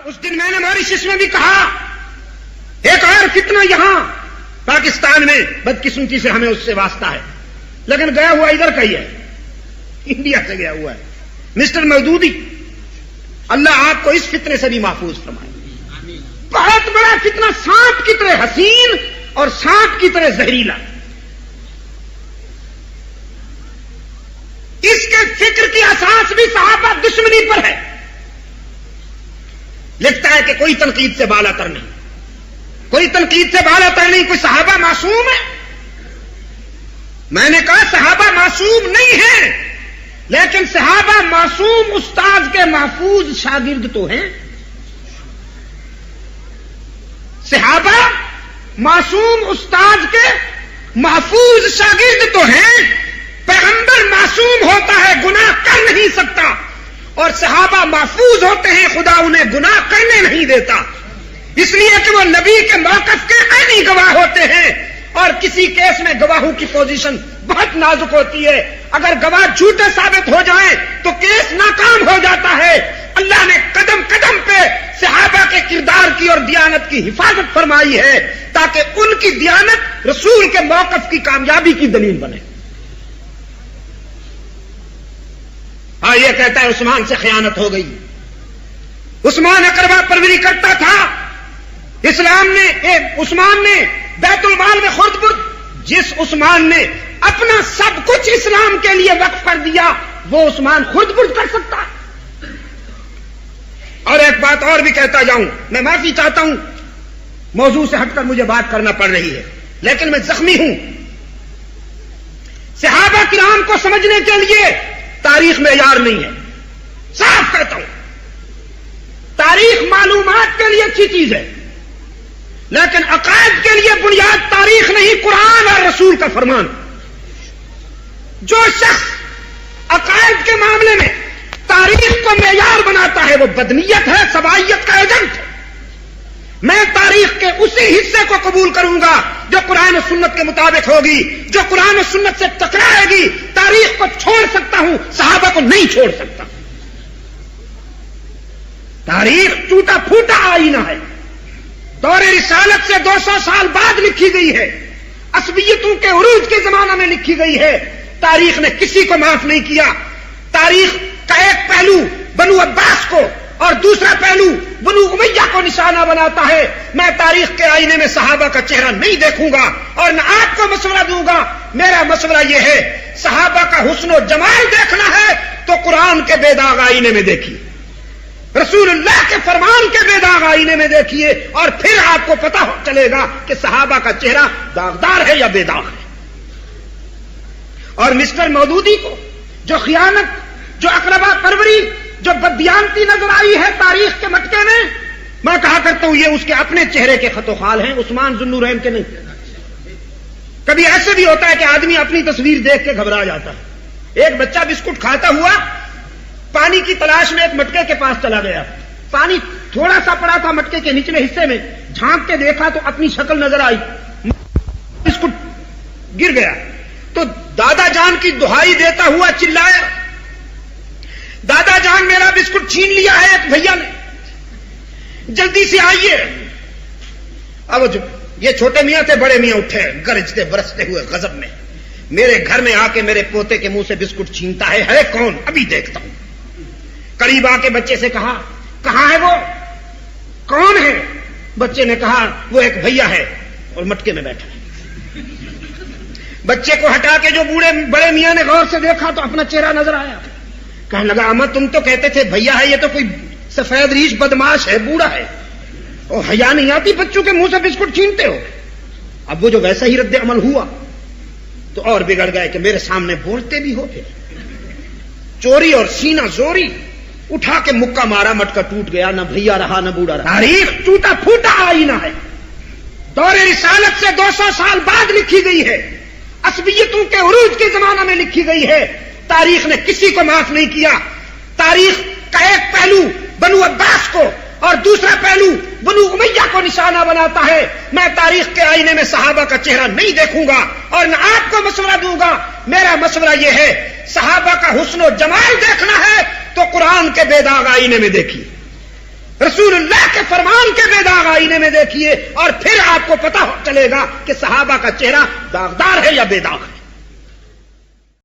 اس دن میں نے ماریشس میں بھی کہا ایک اور فتنہ یہاں پاکستان میں بدقسمتی سے ہمیں اس سے واسطہ ہے، لیکن گیا ہوا ادھر کا ہی ہے، انڈیا سے گیا ہوا ہے، مسٹر مودودی، اللہ آپ کو اس فتنے سے بھی محفوظ فرمائے۔ بہت بڑا فتنہ، سانپ کی طرح حسین اور سانپ کی طرح زہریلا۔ اس کے فکر کی اساس بھی صحابہ دشمنی پر ہے۔ لکھتا ہے کہ کوئی تنقید سے بالا تر نہیں، کوئی تنقید سے بالا تر نہیں، کوئی صحابہ معصوم ہے؟ میں نے کہا صحابہ معصوم نہیں ہیں، لیکن صحابہ معصوم استاد کے محفوظ شاگرد تو ہیں۔ صحابہ معصوم استاد کے محفوظ شاگرد تو ہیں۔ پیغمبر معصوم ہوتا ہے، گناہ کر نہیں سکتا، اور صحابہ محفوظ ہوتے ہیں، خدا انہیں گناہ کرنے نہیں دیتا، اس لیے کہ وہ نبی کے موقف کے عینی گواہ ہوتے ہیں، اور کسی کیس میں گواہوں کی پوزیشن بہت نازک ہوتی ہے، اگر گواہ جھوٹے ثابت ہو جائیں تو کیس ناکام ہو جاتا ہے۔ اللہ نے قدم قدم پہ صحابہ کے کردار کی اور دیانت کی حفاظت فرمائی ہے تاکہ ان کی دیانت رسول کے موقف کی کامیابی کی دلیل بنے۔ ہاں، یہ کہتا ہے عثمان سے خیانت ہو گئی، عثمان اقربا پروری کرتا تھا، عثمان نے بیت المال میں خرد برد، جس عثمان نے اپنا سب کچھ اسلام کے لیے وقف کر دیا وہ عثمان خرد برد کر سکتا ہے؟ اور ایک بات اور بھی کہتا جاؤں، میں معافی چاہتا ہوں، موضوع سے ہٹ کر مجھے بات کرنا پڑ رہی ہے، لیکن میں زخمی ہوں۔ صحابہ کرام کو سمجھنے کے لیے تاریخ معیار نہیں ہے، صاف کہتا ہوں، تاریخ معلومات کے لیے اچھی چیز ہے، لیکن عقائد کے لیے بنیاد تاریخ نہیں، قرآن اور رسول کا فرمان۔ جو شخص عقائد کے معاملے میں تاریخ کو معیار بناتا ہے وہ بدنیت ہے، سبائیت کا ایجنٹ ہے۔ میں تاریخ کے اسی حصے کو قبول کروں گا جو قرآن و سنت کے مطابق ہوگی، جو قرآن و سنت سے ٹکرائے گی۔ تاریخ کو چھوڑ سکتا ہوں، صحابہ کو نہیں چھوڑ سکتا۔ تاریخ ٹوٹا پھوٹا آئینہ ہے، دور رسالت سے 200 سال بعد لکھی گئی ہے، عصبیتوں کے عروج کے زمانہ میں لکھی گئی ہے۔ تاریخ نے کسی کو معاف نہیں کیا۔ تاریخ کا ایک پہلو بنو عباس کو اور دوسرا پہلو بنو امیہ کو نشانہ بناتا ہے۔ میں تاریخ کے آئینے میں صحابہ کا چہرہ نہیں دیکھوں گا اور نہ آپ کو مشورہ دوں گا۔ میرا مشورہ یہ ہے، صحابہ کا حسن و جمال دیکھنا ہے تو قرآن کے بے داغ آئینے میں دیکھیے، رسول اللہ کے فرمان کے بے داغ آئینے میں دیکھیے، اور پھر آپ کو پتہ چلے گا کہ صحابہ کا چہرہ داغدار ہے یا بے داغ ہے۔ اور مسٹر مودودی کو جو خیانت، جو اقربا پروری، جو بددیانتی نظر آئی ہے تاریخ کے مٹکے میں کہا کرتا ہوں یہ اس کے اپنے چہرے کے خط و خال ہیں، عثمان ذوالنورین کے نہیں۔ کبھی ایسے بھی ہوتا ہے کہ آدمی اپنی تصویر دیکھ کے گھبرا جاتا ہے۔ ایک بچہ بسکٹ کھاتا ہوا پانی کی تلاش میں ایک مٹکے کے پاس چلا گیا، پانی تھوڑا سا پڑا تھا مٹکے کے نچلے حصے میں، جھانک کے دیکھا تو اپنی شکل نظر آئی، بسکٹ گر گیا۔ تو دادا جان کی دہائی دیتا ہوا چلایا، دادا جان میرا بسکٹ چھین لیا ہے ایک بھیا نے، جلدی سے آئیے۔ اب یہ چھوٹے میاں تھے، بڑے میاں اٹھے گرجتے برستے ہوئے غضب میں، میرے گھر میں آ کے میرے پوتے کے منہ سے بسکٹ چھینتا ہے کون؟ ابھی دیکھتا ہوں۔ قریب آ کے بچے سے کہا کہاں ہے وہ، کون ہے؟ بچے نے کہا وہ ایک بھیا ہے اور مٹکے میں بیٹھا ہے۔ بچے کو ہٹا کے جو بڑے میاں نے غور سے دیکھا تو اپنا چہرہ نظر آیا، کہنے لگا اما تم تو کہتے تھے بھیا ہے، یہ تو کوئی سفید ریش بدماش ہے، بوڑھا ہے، اور حیا نہیں آتی بچوں کے منہ سے بسکٹ چھینتے ہو؟ اب وہ جو ویسا ہی رد عمل ہوا تو اور بگڑ گئے کہ میرے سامنے بولتے بھی ہو، پھر چوری اور سینہ زوری اٹھا کے مکہ مارا، مٹکا ٹوٹ گیا، نہ بھیا رہا نہ بوڑھا رہا۔ تاریخ ٹوٹا پھوٹا آئینہ ہے، دور رسالت سے 200 سال بعد لکھی گئی ہے، عصبیتوں کے عروج کے زمانہ میں لکھی گئی ہے۔ تاریخ نے کسی کو معاف نہیں کیا۔ تاریخ کا ایک پہلو بنو عباس کو اور دوسرا پہلو بنو امیہ کو نشانہ بناتا ہے۔ میں تاریخ کے آئینے میں صحابہ کا چہرہ نہیں دیکھوں گا اور نہ آپ کو مشورہ دوں گا۔ میرا مشورہ یہ ہے، صحابہ کا حسن و جمال دیکھنا ہے تو قرآن کے بے داغ آئینے میں دیکھیے، رسول اللہ کے فرمان کے بے داغ آئینے میں دیکھیے اور پھر آپ کو پتہ چلے گا کہ صحابہ کا چہرہ داغدار ہے یا بے داغ ہے.